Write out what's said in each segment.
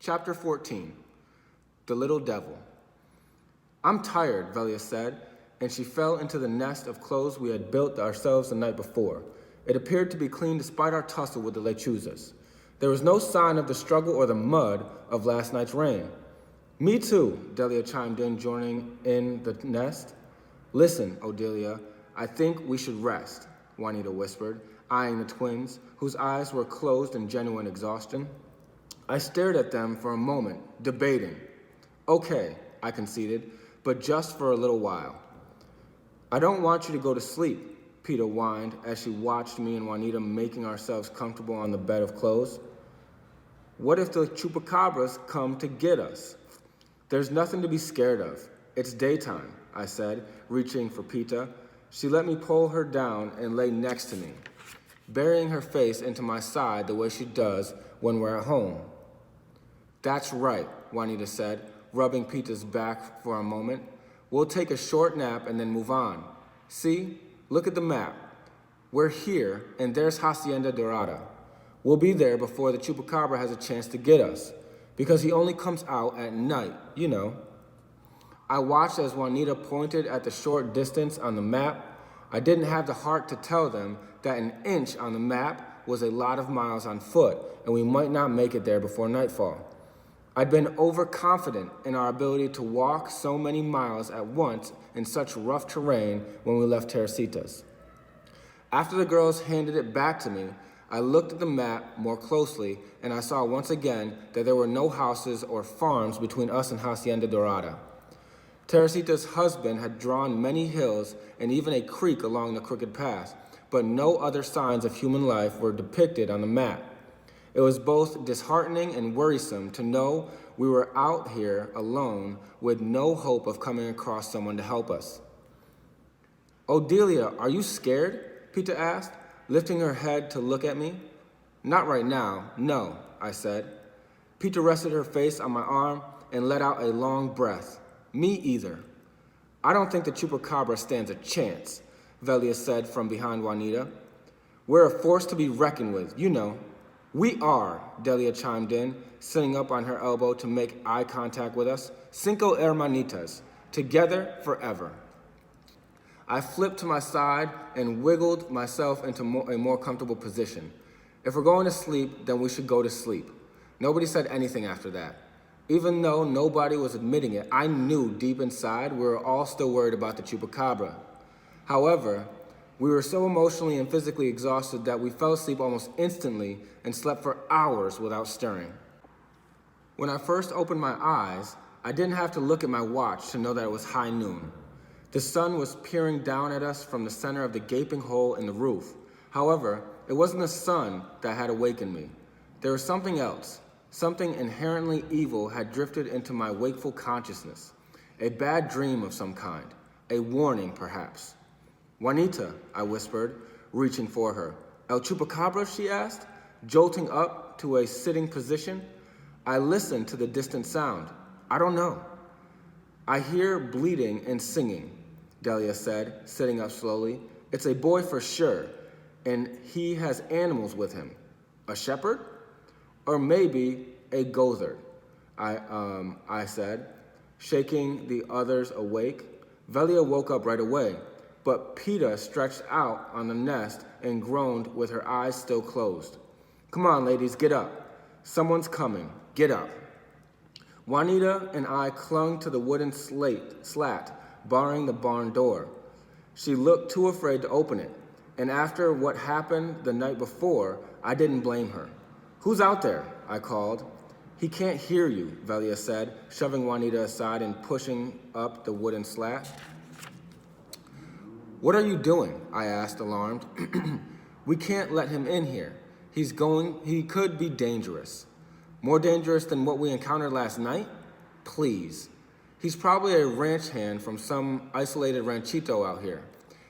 Chapter 14, The Little Devil. I'm tired, Velia said, and she fell into the nest of clothes we had built ourselves the night before. It appeared to be clean despite our tussle with the lechuzas. There was no sign of the struggle or the mud of last night's rain. Me too, Delia chimed in, joining in the nest. Listen, Odelia, I think we should rest, Juanita whispered, eyeing the twins, whose eyes were closed in genuine exhaustion. I stared at them for a moment, debating. Okay, I conceded, but just for a little while. I don't want you to go to sleep, Peter whined as she watched me and Juanita making ourselves comfortable on the bed of clothes. What if the chupacabras come to get us? There's nothing to be scared of. It's daytime, I said, reaching for Pita. She let me pull her down and lay next to me, burying her face into my side the way she does when we're at home. That's right, Juanita said, rubbing Pita's back for a moment. We'll take a short nap and then move on. See, look at the map. We're here, and there's Hacienda Dorada. We'll be there before the chupacabra has a chance to get us, because he only comes out at night, you know. I watched as Juanita pointed at the short distance on the map. I didn't have the heart to tell them that an inch on the map was a lot of miles on foot, and we might not make it there before nightfall. I'd been overconfident in our ability to walk so many miles at once in such rough terrain when we left Teresitas. After the girls handed it back to me, I looked at the map more closely, and I saw once again that there were no houses or farms between us and Hacienda Dorada. Teresita's husband had drawn many hills and even a creek along the crooked path, but no other signs of human life were depicted on the map. It was both disheartening and worrisome to know we were out here alone with no hope of coming across someone to help us. Odelia, are you scared? Pita asked, lifting her head to look at me. Not right now, no, I said. Pita rested her face on my arm and let out a long breath. Me either. I don't think the chupacabra stands a chance, Velia said from behind Juanita. We're a force to be reckoned with, you know. We are, Delia chimed in, sitting up on her elbow to make eye contact with us. Cinco hermanitas, together forever. I flipped to my side and wiggled myself into a more comfortable position. If we're going to sleep, then we should go to sleep. Nobody said anything after that. Even though nobody was admitting it, I knew deep inside we were all still worried about the chupacabra. However, we were so emotionally and physically exhausted that we fell asleep almost instantly and slept for hours without stirring. When I first opened my eyes, I didn't have to look at my watch to know that it was high noon. The sun was peering down at us from the center of the gaping hole in the roof. However, it wasn't the sun that had awakened me. There was something else. Something inherently evil had drifted into my wakeful consciousness. A bad dream of some kind. A warning, perhaps. Juanita, I whispered, reaching for her. El chupacabra, she asked, jolting up to a sitting position. I listened to the distant sound. I don't know. I hear bleating and singing, Delia said, sitting up slowly. It's a boy for sure, and he has animals with him. A shepherd? Or maybe a goatherd, I said, shaking the others awake. Velia woke up right away, but Pita stretched out on the nest and groaned with her eyes still closed. Come on, ladies, get up. Someone's coming. Get up. Juanita and I clung to the wooden slat, barring the barn door. She looked too afraid to open it, and after what happened the night before, I didn't blame her. Who's out there? I called. He can't hear you, Velia said, shoving Juanita aside and pushing up the wooden slat. What are you doing? I asked, alarmed. We can't let him in here. He could be dangerous. More dangerous than what we encountered last night? Please. He's probably a ranch hand from some isolated ranchito out here.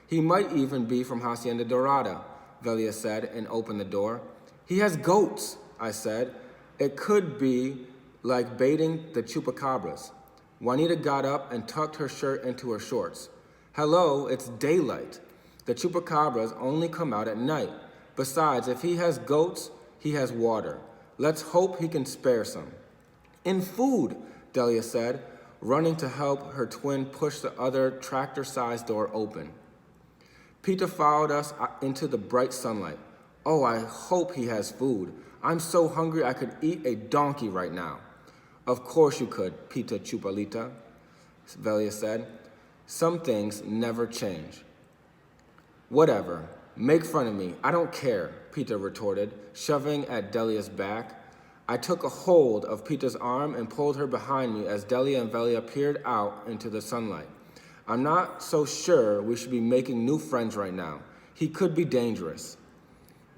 He might even be from Hacienda Dorada, Velia said, and opened the door. He has goats, I said. It could be like baiting the chupacabras. Juanita got up and tucked her shirt into her shorts. Hello, it's daylight. The chupacabras only come out at night. Besides, if he has goats, he has water. Let's hope he can spare some. In food, Delia said, running to help her twin push the other tractor-sized door open. Peter followed us into the bright sunlight. Oh, I hope he has food. I'm so hungry I could eat a donkey right now. Of course you could, Peter Chupalita, Velia said. Some things never change. Whatever. Make fun of me. I don't care, Peter retorted, shoving at Delia's back. I took a hold of Peter's arm and pulled her behind me as Delia and Velia peered out into the sunlight. I'm not so sure we should be making new friends right now. He could be dangerous.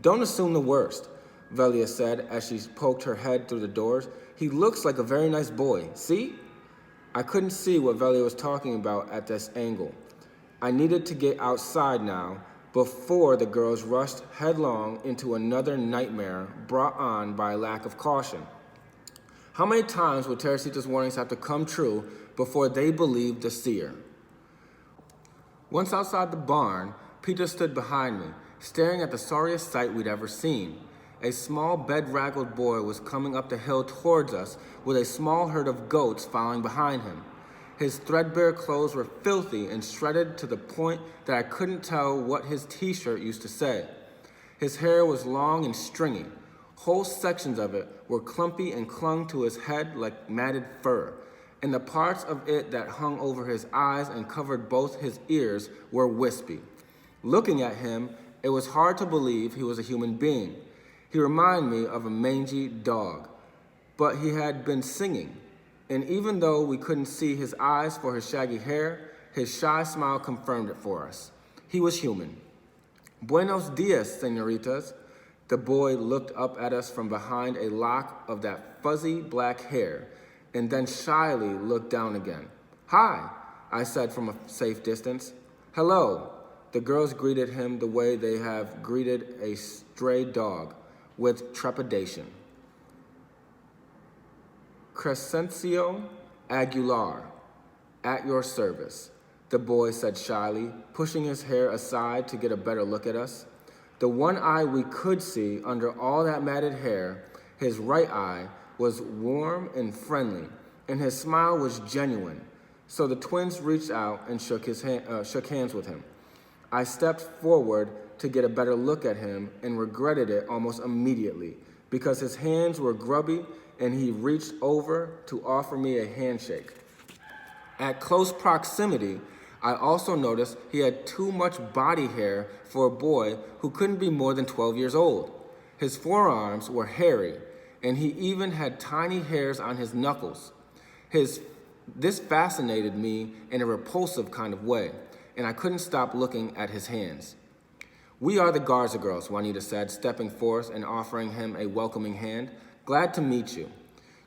Don't assume the worst, Velia said as she poked her head through the doors. He looks like a very nice boy. See? I couldn't see what Velia was talking about at this angle. I needed to get outside now before the girls rushed headlong into another nightmare brought on by a lack of caution. How many times would Teresita's warnings have to come true before they believed the seer? Once outside the barn, Peter stood behind me, staring at the sorriest sight we'd ever seen. A small, bedraggled boy was coming up the hill towards us with a small herd of goats following behind him. His threadbare clothes were filthy and shredded to the point that I couldn't tell what his t-shirt used to say. His hair was long and stringy. Whole sections of it were clumpy and clung to his head like matted fur, and the parts of it that hung over his eyes and covered both his ears were wispy. Looking at him, it was hard to believe he was a human being. He reminded me of a mangy dog, but he had been singing. And even though we couldn't see his eyes for his shaggy hair, his shy smile confirmed it for us. He was human. Buenos dias, señoritas. The boy looked up at us from behind a lock of that fuzzy black hair, and then shyly looked down again. Hi, I said from a safe distance. Hello. The girls greeted him the way they have greeted a stray dog, with trepidation. Crescencio Aguilar, at your service, the boy said shyly, pushing his hair aside to get a better look at us. The one eye we could see under all that matted hair, his right eye, was warm and friendly, and his smile was genuine. So the twins reached out and shook hands with him. I stepped forward to get a better look at him and regretted it almost immediately because his hands were grubby and he reached over to offer me a handshake. At close proximity, I also noticed he had too much body hair for a boy who couldn't be more than 12 years old. His forearms were hairy, and he even had tiny hairs on his knuckles. This fascinated me in a repulsive kind of way, and I couldn't stop looking at his hands. We are the Garza girls, Juanita said, stepping forth and offering him a welcoming hand. Glad to meet you.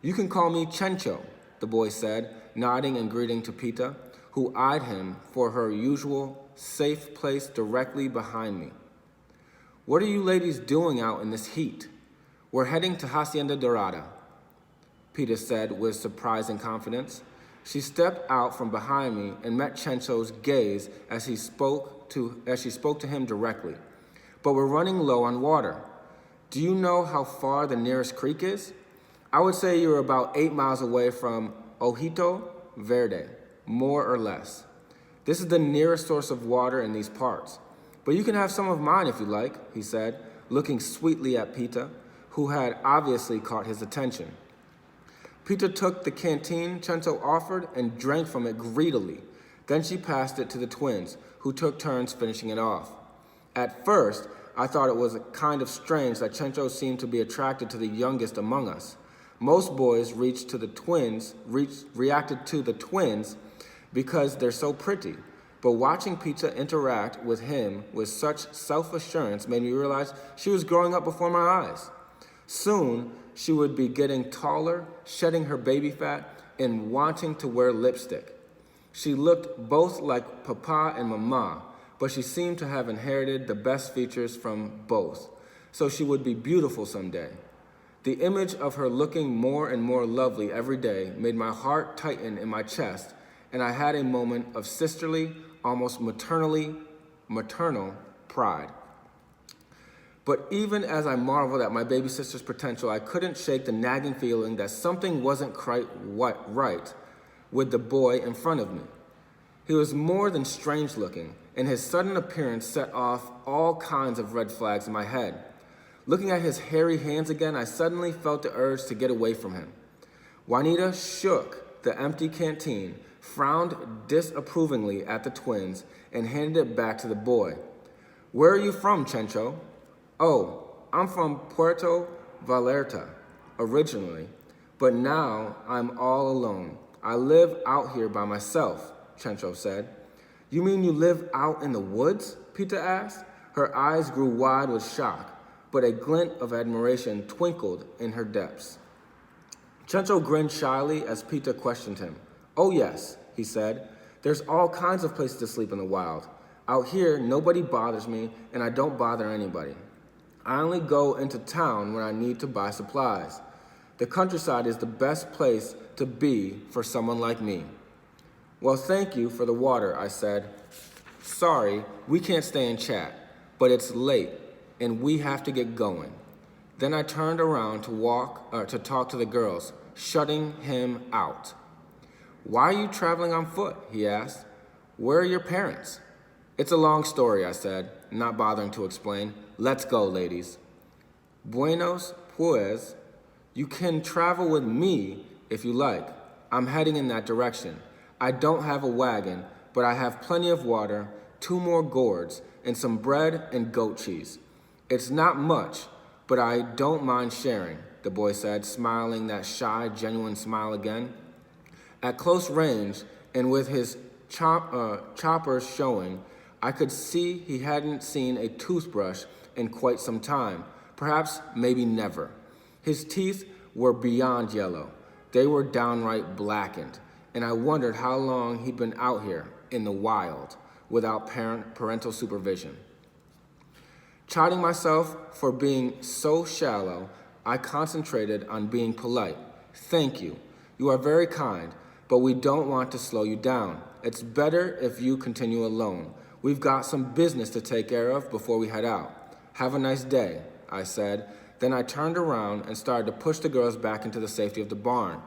You can call me Chencho, the boy said, nodding and greeting to Pita, who eyed him for her usual safe place directly behind me. What are you ladies doing out in this heat? We're heading to Hacienda Dorada, Pita said with surprising confidence. She stepped out from behind me and met Chencho's gaze as she spoke to him directly. But we're running low on water. Do you know how far the nearest creek is? I would say you're about 8 miles away from Ojito Verde, more or less. This is the nearest source of water in these parts. But you can have some of mine if you like, he said, looking sweetly at Pita, who had obviously caught his attention. Pita took the canteen Chencho offered and drank from it greedily. Then she passed it to the twins, who took turns finishing it off. At first, I thought it was kind of strange that Chencho seemed to be attracted to the youngest among us. Most boys reacted to the twins because they're so pretty. But watching Pita interact with him with such self-assurance made me realize she was growing up before my eyes. Soon, she would be getting taller, shedding her baby fat, and wanting to wear lipstick. She looked both like Papa and Mama, but she seemed to have inherited the best features from both, so she would be beautiful someday. The image of her looking more and more lovely every day made my heart tighten in my chest, and I had a moment of sisterly, almost maternal pride. But even as I marveled at my baby sister's potential, I couldn't shake the nagging feeling that something wasn't quite right with the boy in front of me. He was more than strange looking, and his sudden appearance set off all kinds of red flags in my head. Looking at his hairy hands again, I suddenly felt the urge to get away from him. Juanita shook the empty canteen, frowned disapprovingly at the twins, and handed it back to the boy. "Where are you from, Chencho?" "Oh, I'm from Puerto Vallarta originally, but now I'm all alone. I live out here by myself," Chencho said. "You mean you live out in the woods?" Pita asked. Her eyes grew wide with shock, but a glint of admiration twinkled in her depths. Chencho grinned shyly as Pita questioned him. "Oh yes," he said. "There's all kinds of places to sleep in the wild. Out here, nobody bothers me, and I don't bother anybody. I only go into town when I need to buy supplies. The countryside is the best place to be for someone like me." "Well, thank you for the water," I said. "Sorry, we can't stay and chat, but it's late, and we have to get going." Then I turned around to talk to the girls, shutting him out. "Why are you traveling on foot?" he asked. "Where are your parents?" "It's a long story," I said, not bothering to explain. "Let's go, ladies." "Buenos, pues, you can travel with me if you like. I'm heading in that direction. I don't have a wagon, but I have plenty of water, 2 more gourds, and some bread and goat cheese. It's not much, but I don't mind sharing," the boy said, smiling that shy, genuine smile again. At close range, and with his choppers showing, I could see he hadn't seen a toothbrush in quite some time, perhaps maybe never. His teeth were beyond yellow. They were downright blackened, and I wondered how long he'd been out here in the wild without parental supervision. Chiding myself for being so shallow, I concentrated on being polite. "Thank you. You are very kind, but we don't want to slow you down. It's better if you continue alone. We've got some business to take care of before we head out. Have a nice day," I said. Then I turned around and started to push the girls back into the safety of the barn.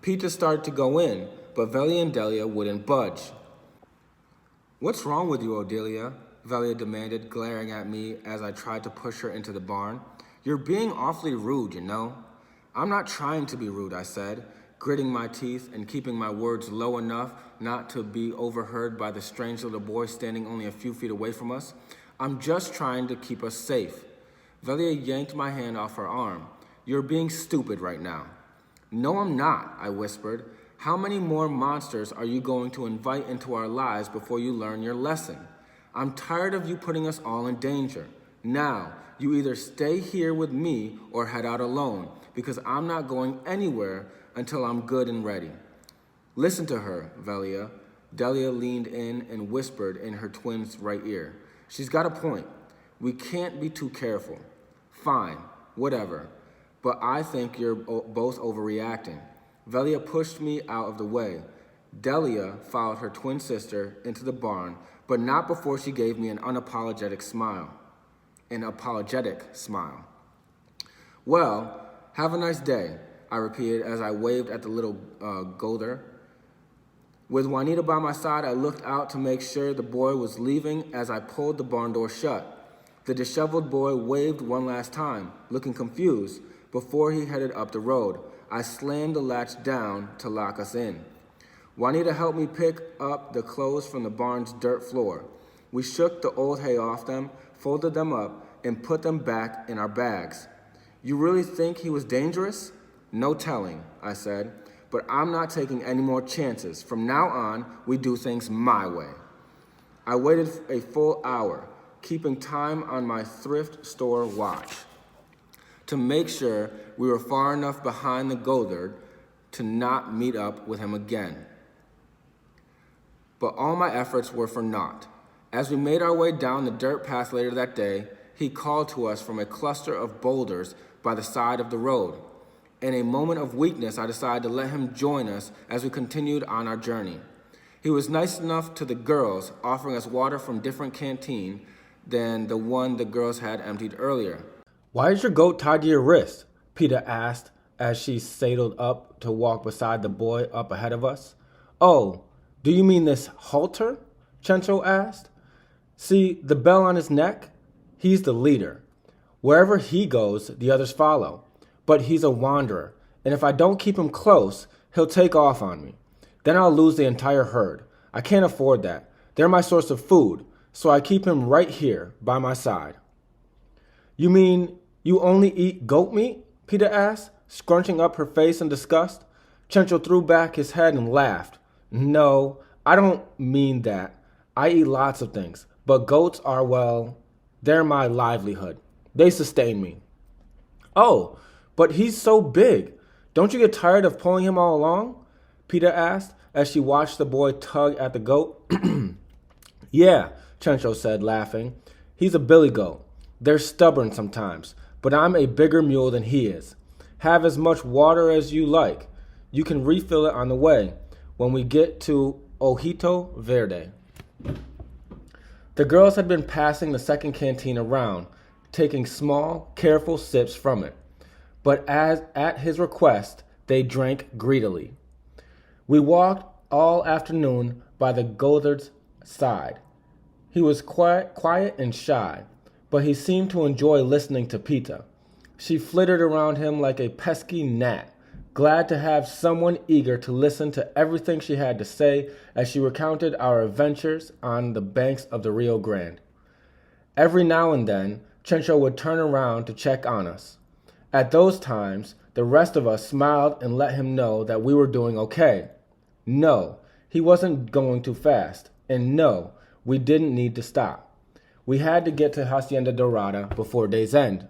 Pita started to go in, but Velia and Delia wouldn't budge. "What's wrong with you, Odelia?" Velia demanded, glaring at me as I tried to push her into the barn. "You're being awfully rude, you know." "I'm not trying to be rude," I said, gritting my teeth and keeping my words low enough not to be overheard by the strange little boy standing only a few feet away from us. "I'm just trying to keep us safe." Velia yanked my hand off her arm. "You're being stupid right now." "No, I'm not," I whispered. "How many more monsters are you going to invite into our lives before you learn your lesson? I'm tired of you putting us all in danger. Now, you either stay here with me or head out alone, because I'm not going anywhere until I'm good and ready." "Listen to her, Velia." Delia leaned in and whispered in her twin's right ear. "She's got a point. We can't be too careful." "Fine, whatever. But I think you're both overreacting." Velia pushed me out of the way. Delia followed her twin sister into the barn, but not before she gave me an apologetic smile. "Well, have a nice day," I repeated as I waved at the little Gother. With Juanita by my side, I looked out to make sure the boy was leaving as I pulled the barn door shut. The disheveled boy waved one last time, looking confused, before he headed up the road. I slammed the latch down to lock us in. Juanita helped me pick up the clothes from the barn's dirt floor. We shook the old hay off them, folded them up, and put them back in our bags. "You really think he was dangerous?" "No telling," I said, "but I'm not taking any more chances. From now on, we do things my way." I waited a full hour, keeping time on my thrift store watch, to make sure we were far enough behind the Gothard to not meet up with him again. But all my efforts were for naught. As we made our way down the dirt path later that day, he called to us from a cluster of boulders by the side of the road. In a moment of weakness, I decided to let him join us as we continued on our journey. He was nice enough to the girls, offering us water from different canteens, than the one the girls had emptied earlier. Why is your goat tied to your wrist? Peter asked as she sidled up to walk beside the boy up ahead of us. Oh, do you mean this halter? Chencho asked. See the bell on his neck? He's the leader. Wherever he goes, the others follow. But he's a wanderer, and if I don't keep him close, he'll take off on me. Then I'll lose the entire herd. I can't afford that. They're my source of food, so I keep him right here by my side. You mean you only eat goat meat? Peter asked, scrunching up her face in disgust. Chencho threw back his head and laughed. No, I don't mean that. I eat lots of things, but goats are, well, they're my livelihood. They sustain me. Oh, but he's so big. Don't you get tired of pulling him all along? Peter asked as she watched the boy tug at the goat. Yeah, Chencho said, laughing. He's a billy goat. They're stubborn sometimes, but I'm a bigger mule than he is. Have as much water as you like. You can refill it on the way when we get to Ojito Verde. The girls had been passing the second canteen around, taking small, careful sips from it. But as at his request, they drank greedily. We walked all afternoon by the goatherd's side. He was quiet and shy, but he seemed to enjoy listening to Pita. She flittered around him like a pesky gnat, glad to have someone eager to listen to everything she had to say as she recounted our adventures on the banks of the Rio Grande. Every now and then, Chencho would turn around to check on us. At those times, the rest of us smiled and let him know that we were doing okay. No, he wasn't going too fast, and no, we didn't need to stop. We had to get to Hacienda Dorada before day's end.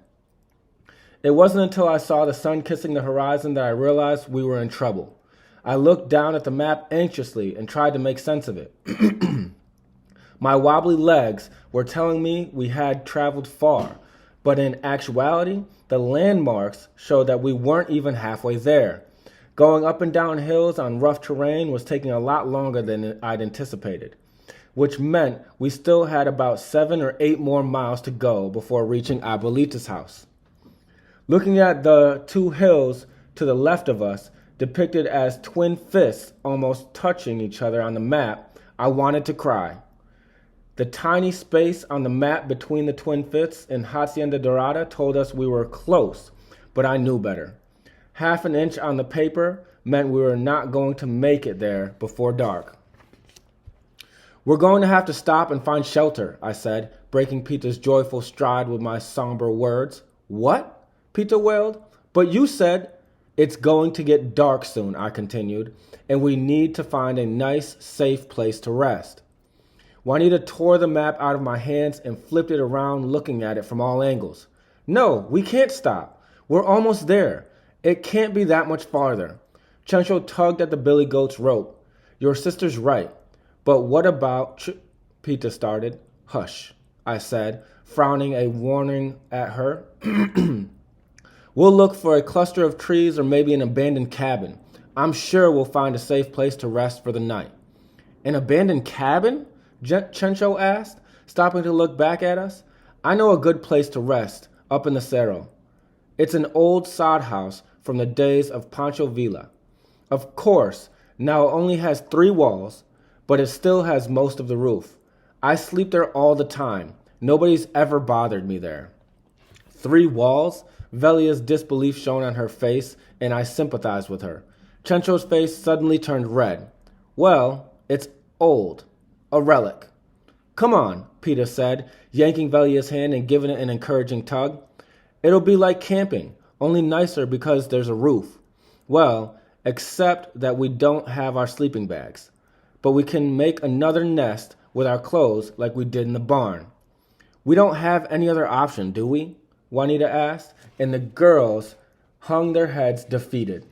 It wasn't until I saw the sun kissing the horizon that I realized we were in trouble. I looked down at the map anxiously and tried to make sense of it. My wobbly legs were telling me we had traveled far, but in actuality, the landmarks showed that we weren't even halfway there. Going up and down hills on rough terrain was taking a lot longer than I'd anticipated, which meant we still had about 7 or 8 more miles to go before reaching Abuelita's house. Looking at the 2 hills to the left of us, depicted as twin fists almost touching each other on the map, I wanted to cry. The tiny space on the map between the twin fists and Hacienda Dorada told us we were close, but I knew better. Half an inch on the paper meant we were not going to make it there before dark. We're going to have to stop and find shelter, I said, breaking Peter's joyful stride with my somber words. What? Peter wailed. But you said, it's going to get dark soon, I continued, and we need to find a nice, safe place to rest. Juanita tore the map out of my hands and flipped it around, looking at it from all angles. No, we can't stop. We're almost there. It can't be that much farther. Chencho tugged at the billy goat's rope. Your sister's right. But what about... Peter started. Hush, I said, frowning a warning at her. We'll look for a cluster of trees or maybe an abandoned cabin. I'm sure we'll find a safe place to rest for the night. An abandoned cabin? Chencho asked, stopping to look back at us. I know a good place to rest, up in the Cerro. It's an old sod house from the days of Pancho Villa. Of course, now it only has 3 walls, but it still has most of the roof. I sleep there all the time. Nobody's ever bothered me there. 3 walls? Velia's disbelief shone on her face, and I sympathized with her. Chencho's face suddenly turned red. Well, it's old. A relic. Come on, Peter said, yanking Velia's hand and giving it an encouraging tug. It'll be like camping, only nicer because there's a roof. Well, except that we don't have our sleeping bags. But we can make another nest with our clothes like we did in the barn. We don't have any other option, do we? Juanita asked, and the girls hung their heads defeated.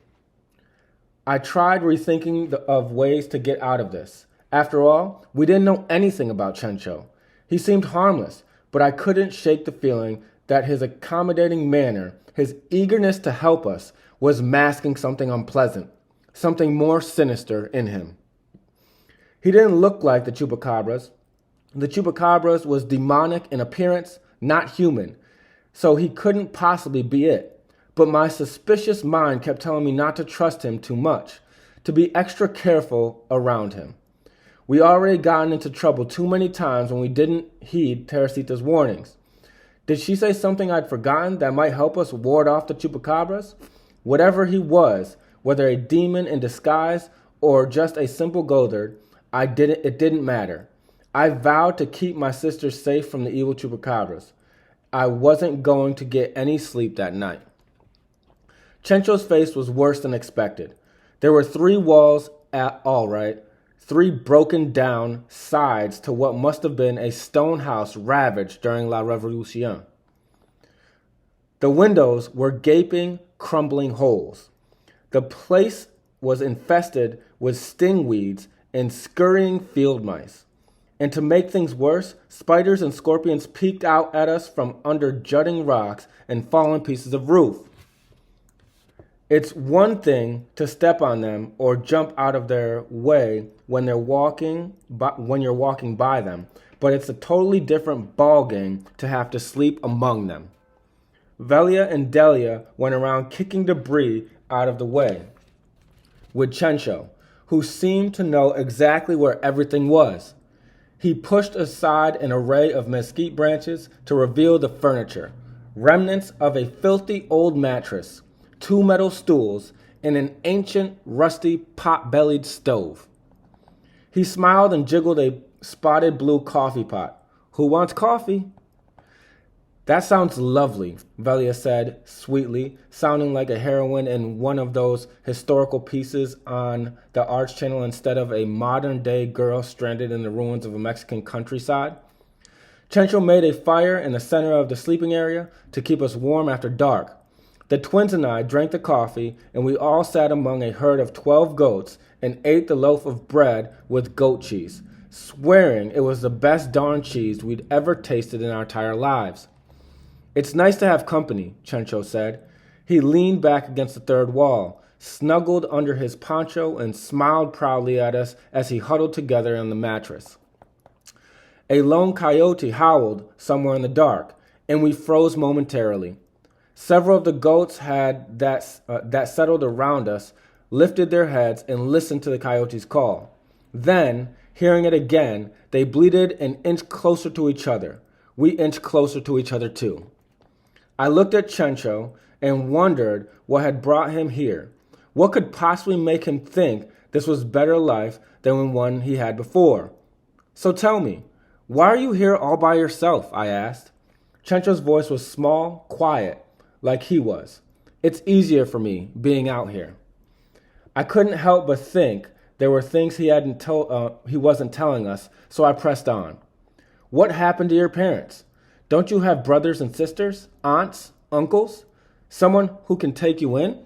I tried rethinking of ways to get out of this. After all, we didn't know anything about Chencho. He seemed harmless, but I couldn't shake the feeling that his accommodating manner, his eagerness to help us, was masking something unpleasant, something more sinister in him. He didn't look like the chupacabras, The chupacabra was demonic in appearance, not human, so he couldn't possibly be it. But my suspicious mind kept telling me not to trust him too much, to be extra careful around him. We already gotten into trouble too many times when we didn't heed Teresita's warnings. Did she say something I'd forgotten that might help us ward off the chupacabras? Whatever he was, whether a demon in disguise or just a simple goatherd, it didn't matter. I vowed to keep my sister safe from the evil chupacabras. I wasn't going to get any sleep that night. Chencho's face was worse than expected. There were 3 walls all right, 3 broken down sides to what must have been a stone house ravaged during La Revolution. The windows were gaping, crumbling holes. The place was infested with stingweeds and scurrying field mice. And to make things worse, spiders and scorpions peeked out at us from under jutting rocks and fallen pieces of roof. It's one thing to step on them or jump out of their way when you're walking by them, but it's a totally different ballgame to have to sleep among them. Velia and Delia went around kicking debris out of the way with Chencho, who seemed to know exactly where everything was. He pushed aside an array of mesquite branches to reveal the furniture, remnants of a filthy old mattress, 2 metal stools, and an ancient, rusty, pot-bellied stove. He smiled and jiggled a spotted blue coffee pot. Who wants coffee? That sounds lovely, Velia said sweetly, sounding like a heroine in one of those historical pieces on the Arts Channel instead of a modern-day girl stranded in the ruins of a Mexican countryside. Chencho made a fire in the center of the sleeping area to keep us warm after dark. The twins and I drank the coffee, and we all sat among a herd of 12 goats and ate the loaf of bread with goat cheese, swearing it was the best darn cheese we'd ever tasted in our entire lives. It's nice to have company, Chencho said. He leaned back against the third wall, snuggled under his poncho, and smiled proudly at us as he huddled together on the mattress. A lone coyote howled somewhere in the dark, and we froze momentarily. Several of the goats that settled around us lifted their heads and listened to the coyote's call. Then, hearing it again, they bleated and inched closer to each other. We inched closer to each other too. I looked at Chencho and wondered what had brought him here. What could possibly make him think this was better life than one he had before? So tell me, why are you here all by yourself? I asked. Chencho's voice was small, quiet, like he was. It's easier for me being out here. I couldn't help but think there were things he wasn't telling us, so I pressed on. What happened to your parents? Don't you have brothers and sisters, aunts, uncles, someone who can take you in?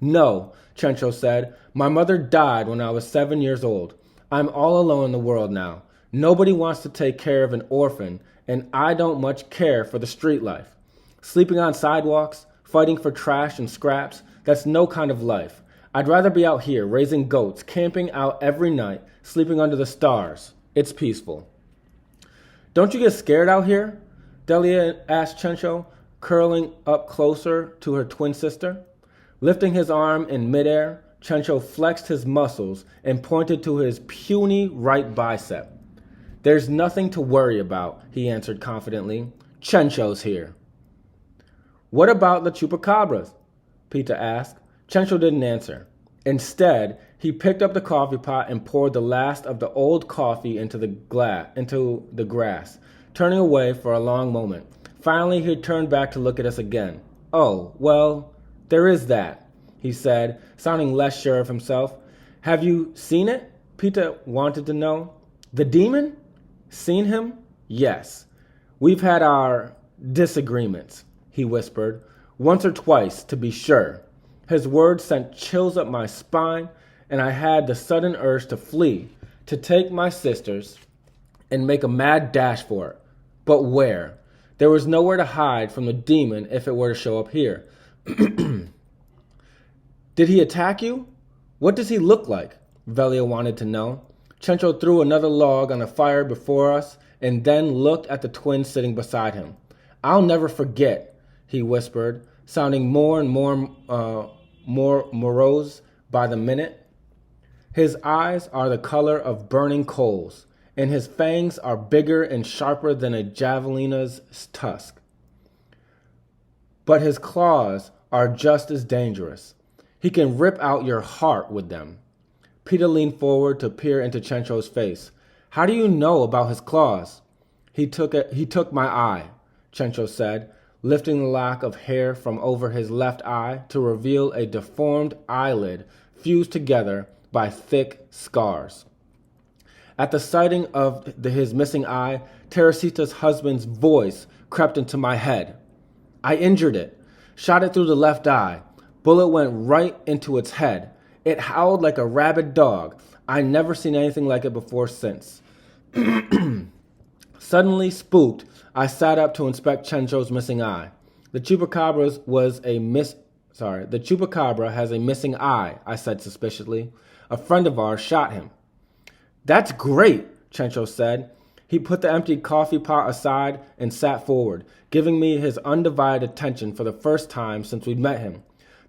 No, Chencho said. My mother died when I was 7 years old. I'm all alone in the world now. Nobody wants to take care of an orphan, and I don't much care for the street life. Sleeping on sidewalks, fighting for trash and scraps, that's no kind of life. I'd rather be out here raising goats, camping out every night, sleeping under the stars. It's peaceful. Don't you get scared out here? Delia asked Chencho, curling up closer to her twin sister. Lifting his arm in midair, Chencho flexed his muscles and pointed to his puny right bicep. There's nothing to worry about, he answered confidently. Chencho's here. What about the chupacabras? Pita asked. Chencho didn't answer. Instead, he picked up the coffee pot and poured the last of the old coffee into the grass, turning away for a long moment. Finally, he turned back to look at us again. Oh, well, there is that, he said, sounding less sure of himself. Have you seen it? Pita wanted to know. The demon? Seen him? Yes. We've had our disagreements, he whispered. Once or twice, to be sure. His words sent chills up my spine, and I had the sudden urge to flee, to take my sisters and make a mad dash for it. But where? There was nowhere to hide from the demon if it were to show up here. Did he attack you? What does he look like? Velia wanted to know. Chencho threw another log on the fire before us and then looked at the twins sitting beside him. I'll never forget, he whispered, sounding more and more morose by the minute. His eyes are the color of burning coals, and his fangs are bigger and sharper than a javelina's tusk. But his claws are just as dangerous. He can rip out your heart with them. Peter leaned forward to peer into Chencho's face. How do you know about his claws? He took my eye, Chencho said, lifting the lock of hair from over his left eye to reveal a deformed eyelid fused together by thick scars. At the sighting of his missing eye, Teresita's husband's voice crept into my head. I injured it, shot it through the left eye. Bullet went right into its head. It howled like a rabid dog. I never seen anything like it before since. Suddenly spooked, I sat up to inspect Chencho's missing eye. The chupacabra has a missing eye, I said suspiciously. A friend of ours shot him. That's great, Chencho said. He put the empty coffee pot aside and sat forward, giving me his undivided attention for the first time since we'd met him.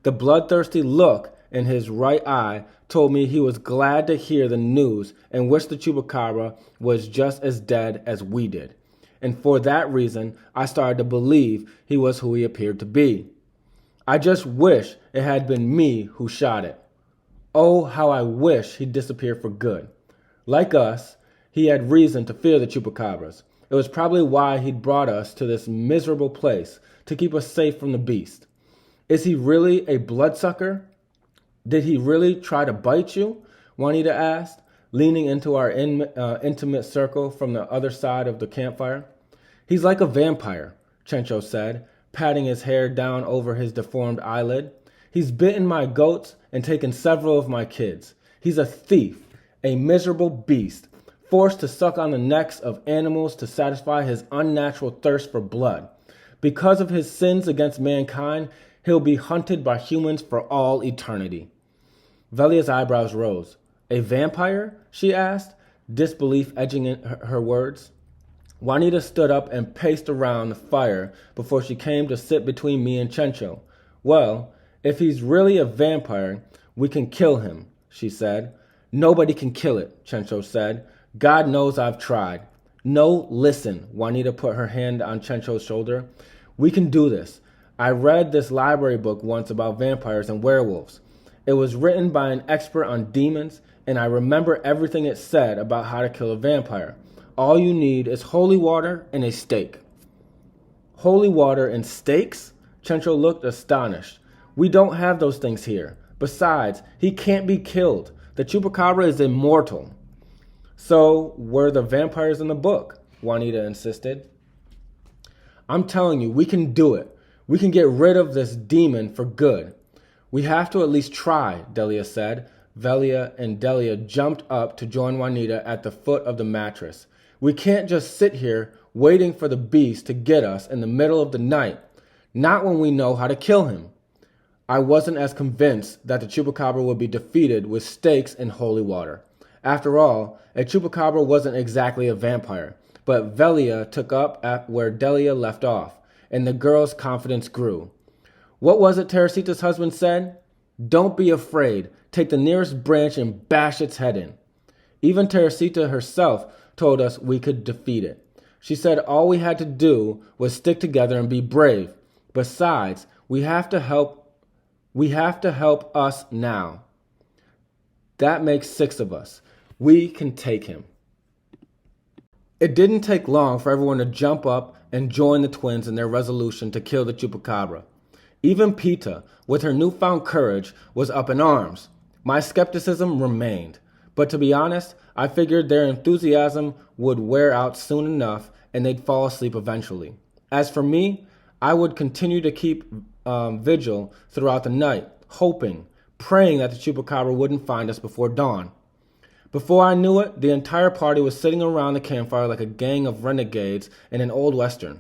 The bloodthirsty look in his right eye told me he was glad to hear the news and wished the chupacabra was just as dead as we did. And for that reason, I started to believe he was who he appeared to be. I just wish it had been me who shot it. Oh, how I wish he'd disappear for good. Like us, he had reason to fear the chupacabras. It was probably why he'd brought us to this miserable place, to keep us safe from the beast. Is he really a bloodsucker? Did he really try to bite you? Juanita asked, leaning into our intimate circle from the other side of the campfire. He's like a vampire, Chencho said, patting his hair down over his deformed eyelid. He's bitten my goats and taken several of my kids. He's a thief, a miserable beast, forced to suck on the necks of animals to satisfy his unnatural thirst for blood. Because of his sins against mankind, he'll be hunted by humans for all eternity. Velia's eyebrows rose. A vampire? She asked, disbelief edging in her words. Juanita stood up and paced around the fire before she came to sit between me and Chencho. Well, if he's really a vampire, we can kill him, she said. Nobody can kill it, Chencho said. God knows I've tried. No, listen, Juanita put her hand on Chencho's shoulder. We can do this. I read this library book once about vampires and werewolves. It was written by an expert on demons, and I remember everything it said about how to kill a vampire. All you need is holy water and a stake. Holy water and stakes? Chencho looked astonished. We don't have those things here. Besides, he can't be killed. The chupacabra is immortal. So were the vampires in the book, Juanita insisted. I'm telling you, we can do it. We can get rid of this demon for good. We have to at least try, Delia said. Velia and Delia jumped up to join Juanita at the foot of the mattress. We can't just sit here waiting for the beast to get us in the middle of the night, not when we know how to kill him. I wasn't as convinced that the chupacabra would be defeated with stakes and holy water. After all, a chupacabra wasn't exactly a vampire, but Velia took up at where Delia left off, and the girl's confidence grew. What was it Teresita's husband said? Don't be afraid. Take the nearest branch and bash its head in. Even Teresita herself told us we could defeat it. She said all we had to do was stick together and be brave. Besides, we have to help us now. That makes 6 of us. We can take him. It didn't take long for everyone to jump up and join the twins in their resolution to kill the chupacabra. Even Pita, with her newfound courage, was up in arms. My skepticism remained, but to be honest, I figured their enthusiasm would wear out soon enough and they'd fall asleep eventually. As for me, I would continue to keep vigil throughout the night, hoping, praying that the chupacabra wouldn't find us before dawn. Before I knew it, the entire party was sitting around the campfire like a gang of renegades in an old western.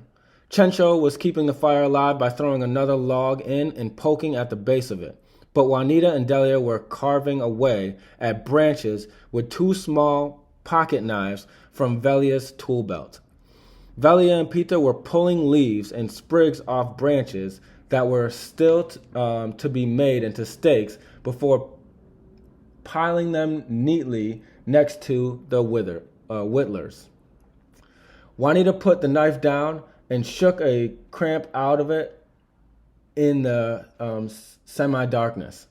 Chencho was keeping the fire alive by throwing another log in and poking at the base of it. But Juanita and Delia were carving away at branches with 2 small pocket knives from Velia's tool belt. Velia and Pita were pulling leaves and sprigs off branches that were still to be made into stakes before piling them neatly next to the whittlers. Juanita put the knife down and shook a cramp out of it in the semi-darkness.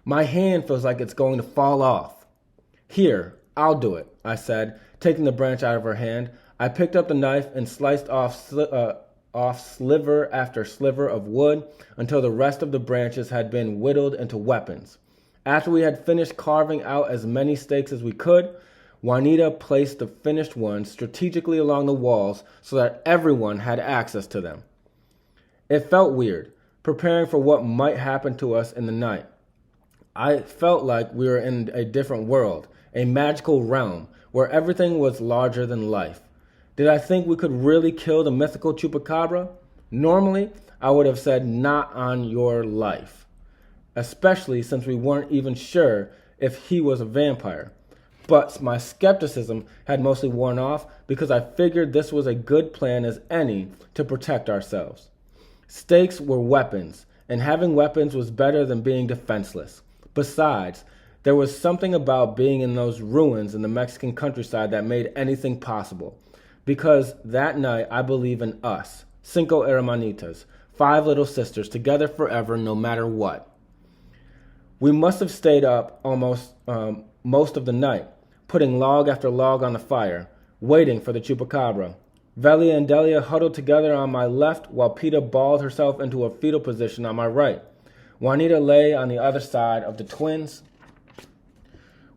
My hand feels like it's going to fall off. Here, I'll do it, I said, taking the branch out of her hand. I picked up the knife and sliced off sliver after sliver of wood until the rest of the branches had been whittled into weapons. After we had finished carving out as many stakes as we could, Juanita placed the finished ones strategically along the walls so that everyone had access to them. It felt weird, preparing for what might happen to us in the night. I felt like we were in a different world, a magical realm, where everything was larger than life. Did I think we could really kill the mythical chupacabra? Normally, I would have said not on your life, especially since we weren't even sure if he was a vampire. But my skepticism had mostly worn off because I figured this was a good plan as any to protect ourselves. Stakes were weapons, and having weapons was better than being defenseless. Besides, there was something about being in those ruins in the Mexican countryside that made anything possible. Because that night I believe in us, cinco hermanitas, 5 little sisters, together forever no matter what. We must have stayed up almost most of the night, putting log after log on the fire, waiting for the chupacabra. Velia and Delia huddled together on my left while Pita balled herself into a fetal position on my right. Juanita lay on the other side of the twins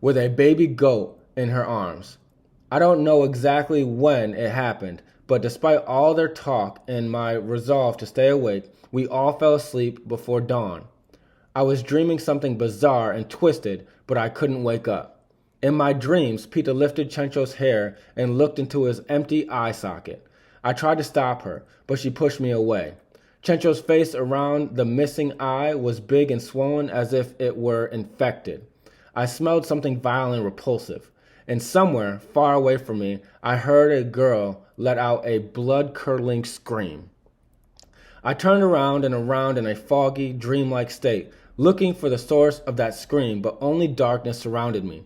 with a baby goat in her arms. I don't know exactly when it happened, but despite all their talk and my resolve to stay awake, we all fell asleep before dawn. I was dreaming something bizarre and twisted, but I couldn't wake up. In my dreams, Pita lifted Chencho's hair and looked into his empty eye socket. I tried to stop her, but she pushed me away. Chencho's face around the missing eye was big and swollen as if it were infected. I smelled something vile and repulsive, and somewhere far away from me, I heard a girl let out a blood-curdling scream. I turned around and around in a foggy, dreamlike state, looking for the source of that scream, but only darkness surrounded me.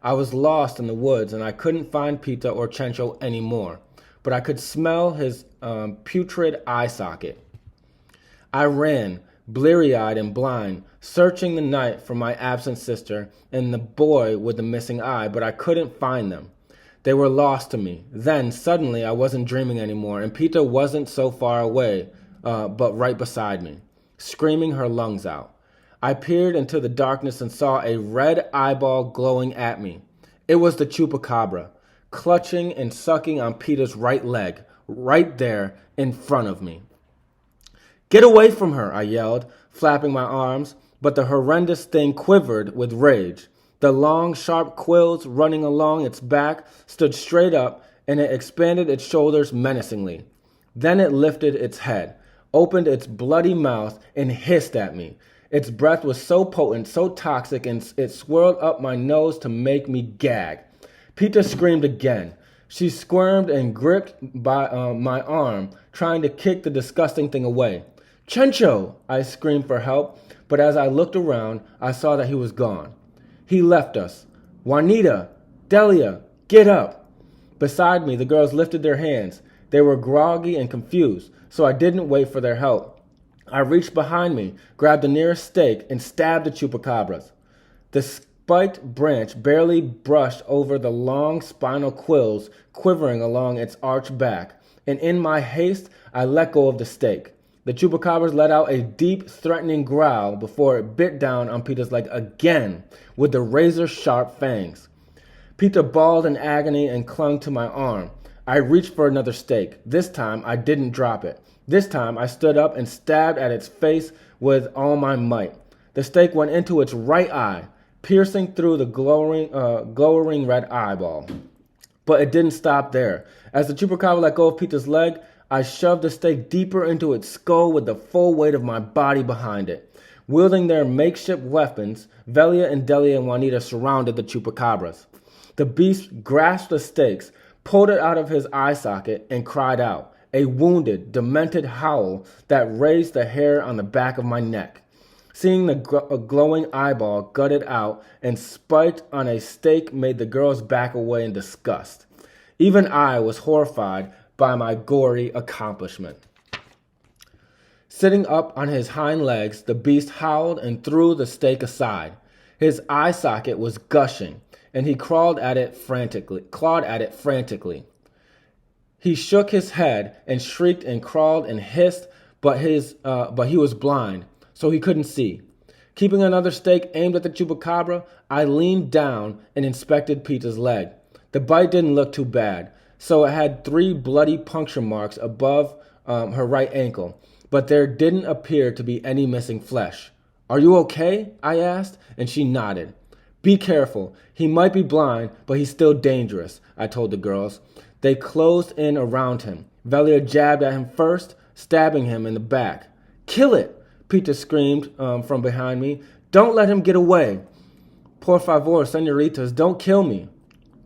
I was lost in the woods, and I couldn't find Pita or Chencho anymore, but I could smell his putrid eye socket. I ran, bleary-eyed and blind, searching the night for my absent sister and the boy with the missing eye, but I couldn't find them. They were lost to me. Then, suddenly, I wasn't dreaming anymore, and Pita wasn't so far away, but right beside me, screaming her lungs out. I peered into the darkness and saw a red eyeball glowing at me. It was the chupacabra, clutching and sucking on Pita's right leg, right there in front of me. "Get away from her," I yelled, flapping my arms, but the horrendous thing quivered with rage. The long, sharp quills running along its back stood straight up, and it expanded its shoulders menacingly. Then it lifted its head, opened its bloody mouth, and hissed at me. Its breath was so potent, so toxic, and it swirled up my nose to make me gag. Pita screamed again. She squirmed and gripped by my arm, trying to kick the disgusting thing away. "Chencho!" I screamed for help, but as I looked around, I saw that he was gone. He left us. "Juanita! Delia! Get up!" Beside me, the girls lifted their hands. They were groggy and confused, so I didn't wait for their help. I reached behind me, grabbed the nearest stake, and stabbed the chupacabras. The spiked branch barely brushed over the long spinal quills quivering along its arched back, and in my haste, I let go of the stake. The chupacabras let out a deep, threatening growl before it bit down on Pita's leg again with the razor-sharp fangs. Pita bawled in agony and clung to my arm. I reached for another stake. This time, I didn't drop it. This time, I stood up and stabbed at its face with all my might. The stake went into its right eye, piercing through the glowing red eyeball. But it didn't stop there. As the chupacabra let go of Pita's leg, I shoved the stake deeper into its skull with the full weight of my body behind it. Wielding their makeshift weapons, Velia and Delia and Juanita surrounded the chupacabras. The beast grasped the stakes, pulled it out of his eye socket, and cried out, a wounded, demented howl that raised the hair on the back of my neck. Seeing the glowing eyeball gutted out and spiked on a stake made the girls back away in disgust. Even I was horrified by my gory accomplishment. Sitting up on his hind legs, the beast howled and threw the stake aside. His eye socket was gushing, and he clawed at it frantically. He shook his head and shrieked and crawled and hissed, but he was blind, so he couldn't see. Keeping another stake aimed at the chupacabra, I leaned down and inspected Peter's leg. The bite didn't look too bad, so it had 3 bloody puncture marks above her right ankle, but there didn't appear to be any missing flesh. Are you okay? I asked, and she nodded. Be careful. He might be blind, but he's still dangerous, I told the girls. They closed in around him. Velia jabbed at him first, stabbing him in the back. Kill it, Peter screamed from behind me. Don't let him get away. Por favor, senoritas, don't kill me,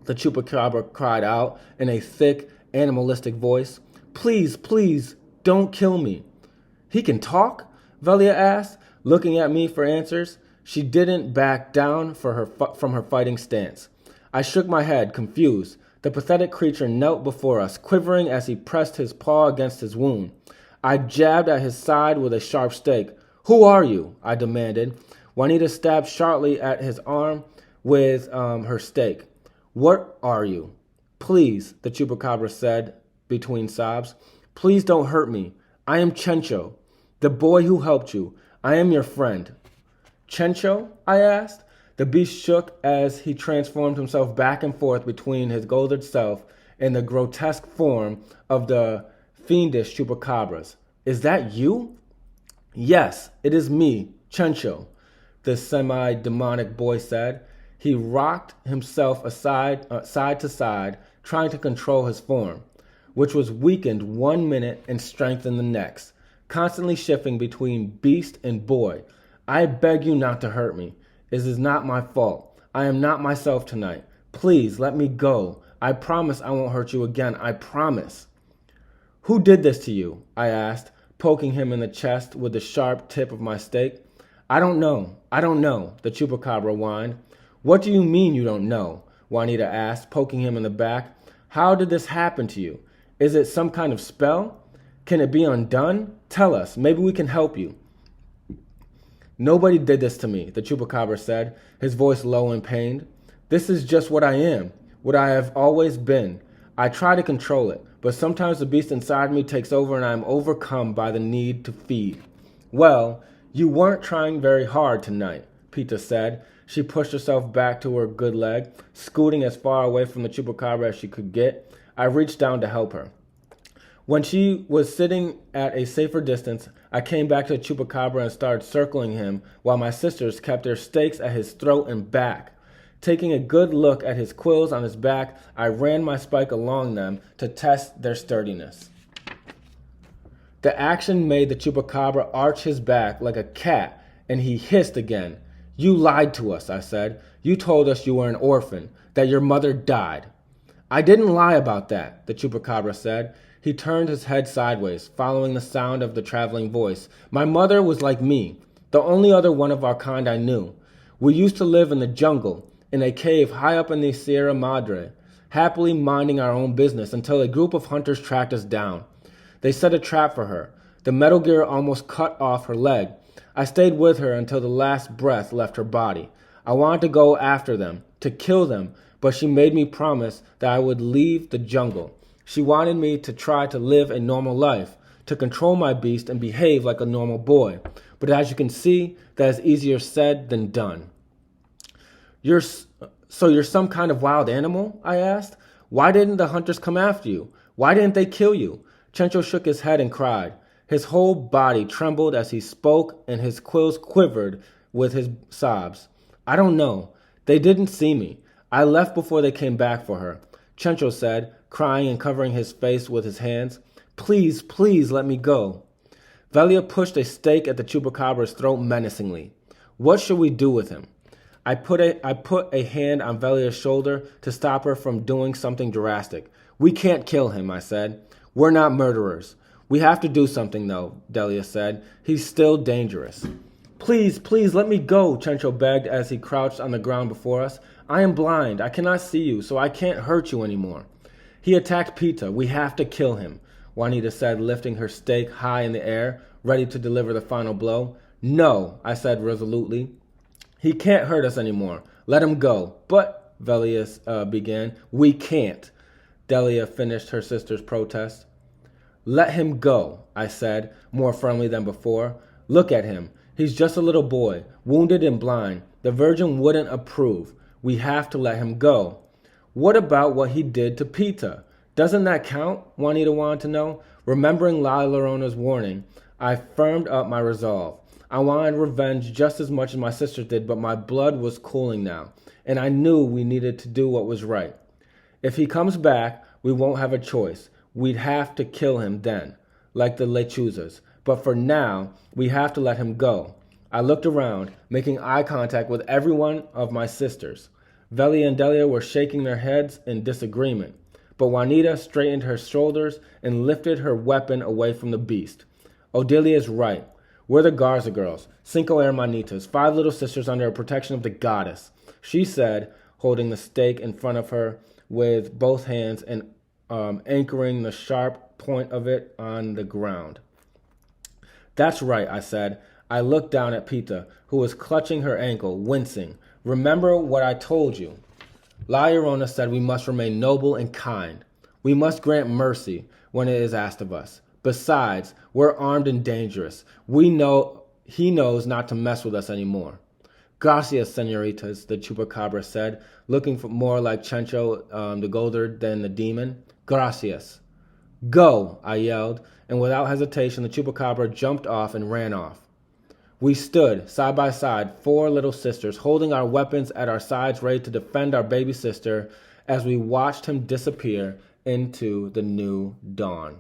the chupacabra cried out in a thick, animalistic voice. Please, please, don't kill me. He can talk? Velia asked, looking at me for answers. She didn't back down from her fighting stance. I shook my head, confused. The pathetic creature knelt before us, quivering as he pressed his paw against his wound. I jabbed at his side with a sharp stake. Who are you? I demanded. Juanita stabbed sharply at his arm with her stake. What are you? Please, the chupacabra said between sobs. Please don't hurt me. I am Chencho, the boy who helped you. I am your friend. Chencho? I asked. The beast shook as he transformed himself back and forth between his golden self and the grotesque form of the fiendish chupacabras. Is that you? Yes, it is me, Chencho, the semi-demonic boy said. He rocked himself side to side, trying to control his form, which was weakened 1 minute and strengthened the next, constantly shifting between beast and boy. I beg you not to hurt me. It is not my fault. I am not myself tonight. Please let me go. I promise I won't hurt you again. I promise. Who did this to you? I asked, poking him in the chest with the sharp tip of my stake. I don't know, the chupacabra whined. What do you mean you don't know? Juanita asked, poking him in the back. How did this happen to you? Is it some kind of spell? Can it be undone? Tell us. Maybe we can help you. Nobody did this to me, the chupacabra said, his voice low and pained. This is just what I am, what I have always been. I try to control it, but sometimes the beast inside me takes over and I am overcome by the need to feed. Well, you weren't trying very hard tonight, Pita said. She pushed herself back to her good leg, scooting as far away from the chupacabra as she could get. I reached down to help her. When she was sitting at a safer distance, I came back to the chupacabra and started circling him while my sisters kept their stakes at his throat and back. Taking a good look at his quills on his back, I ran my spike along them to test their sturdiness. The action made the chupacabra arch his back like a cat, and he hissed again. You lied to us, I said. You told us you were an orphan, that your mother died. I didn't lie about that, the chupacabra said. He turned his head sideways, following the sound of the traveling voice. My mother was like me, the only other one of our kind I knew. We used to live in the jungle, in a cave high up in the Sierra Madre, happily minding our own business until a group of hunters tracked us down. They set a trap for her. The Metal Gear almost cut off her leg. I stayed with her until the last breath left her body. I wanted to go after them, to kill them, but she made me promise that I would leave the jungle. She wanted me to try to live a normal life, to control my beast and behave like a normal boy. But as you can see, that is easier said than done. So you're some kind of wild animal? I asked. Why didn't the hunters come after you? Why didn't they kill you? Chencho shook his head and cried. His whole body trembled as he spoke and his quills quivered with his sobs. I don't know. They didn't see me. I left before they came back for her. Chencho said, crying and covering his face with his hands. Please, please let me go. Velia pushed a stake at the chupacabra's throat menacingly. What should we do with him? I put a hand on Velia's shoulder to stop her from doing something drastic. We can't kill him, I said. We're not murderers. We have to do something, though, Delia said. He's still dangerous. Please, please, let me go, Chencho begged as he crouched on the ground before us. I am blind. I cannot see you, so I can't hurt you anymore. He attacked Pita. We have to kill him, Juanita said, lifting her stake high in the air, ready to deliver the final blow. No, I said resolutely. He can't hurt us anymore. Let him go. But, Velia began. We can't, Delia finished her sister's protest. Let him go, I said, more firmly than before. Look at him. He's just a little boy, wounded and blind. The Virgin wouldn't approve. We have to let him go. What about what he did to Pita? Doesn't that count? Juanita wanted to know. Remembering La Llorona's warning, I firmed up my resolve. I wanted revenge just as much as my sister did, but my blood was cooling now, and I knew we needed to do what was right. If he comes back, we won't have a choice. We'd have to kill him then, like the Lechuzas. But for now, we have to let him go. I looked around, making eye contact with every one of my sisters. Velia and Delia were shaking their heads in disagreement, but Juanita straightened her shoulders and lifted her weapon away from the beast. Odelia's right. We're the Garza girls, Cinco Hermanitas, 5 little sisters under the protection of the goddess, she said, holding the stake in front of her with both hands and anchoring the sharp point of it on the ground. That's right, I said. I looked down at Pita, who was clutching her ankle, wincing. Remember what I told you. La Llorona said we must remain noble and kind. We must grant mercy when it is asked of us. Besides, we're armed and dangerous. We know he knows not to mess with us anymore. Gracias, senoritas, the chupacabra said, looking more like Chencho the Goldard than the demon. Gracias. Go, I yelled, and without hesitation the chupacabra jumped off and ran off. We stood, side by side, 4 little sisters, holding our weapons at our sides ready to defend our baby sister as we watched him disappear into the new dawn.